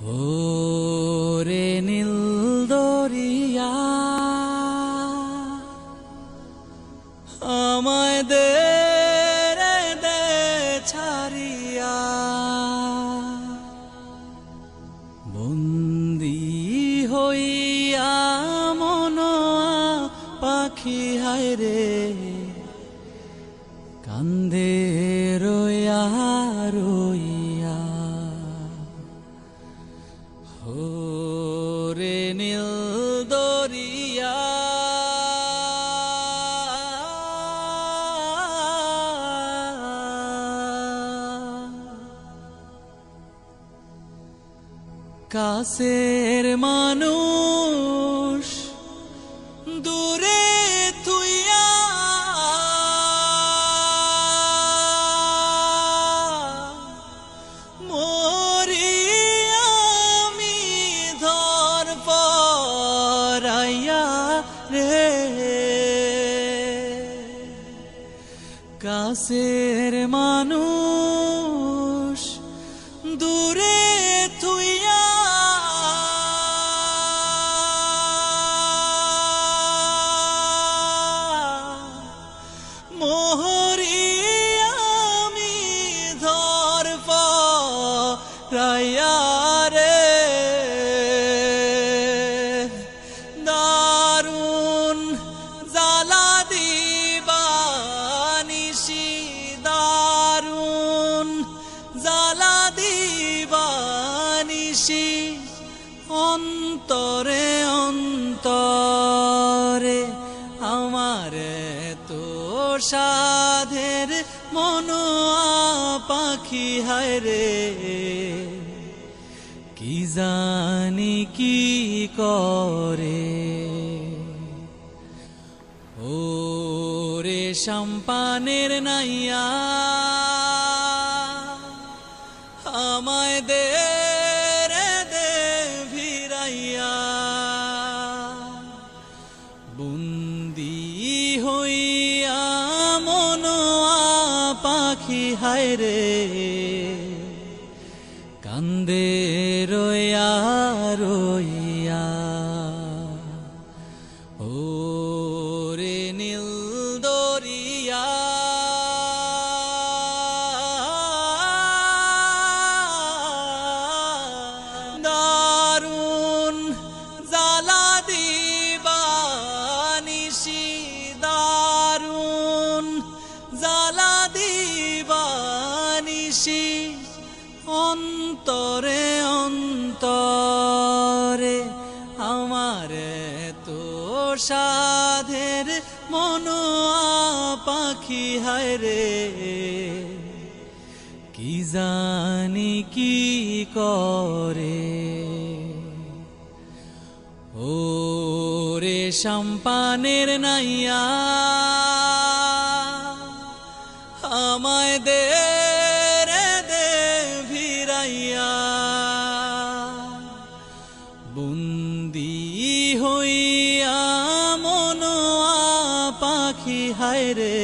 ওরে নীল দরিয়া আমায় দে রে দে ছাড়িয়া, বন্দী হইয়া মনোয়া পাখি হায় রে কান্দে রইয়া রইয়া। ওরে নীল দরিয়া কাছের মানুষ দূরে থুইয়া, মরি আমি ধর পরাইয়া রে। কাছের মানুষ দূরে থুইয়া, মোহরি আমি ধর পরাইয়া রে। দারুণ জ্বালা দিবানিশি, দারুণ জ্বালা দিবানিশি, অন্তরে অন্তরে আমার তো সাধের মনোয়া পাখি হায় রে কি জানি কি করে। ওরে সম্পানের নাইয়া আমায় দে রে দে ভিড়াইয়া, বন্দী হইয়া মনোয়া পাখি হায় রে কান্দে রইয়া রইয়া। ওরে নীল দরিয়া দারুণ জ্বালা দিবানিশি, দারুণ জ্বালা দিবানিশি, অন্তরে অন্তরে আমার তো সাধের মনোয়া পাখি হায় রে কি জানি কি করে। ওরে সম্পানের নাইয়া আমায় দে রে দে ভিড়াইয়া, বন্দী হইয়া মনোয়া পাখি হায় রে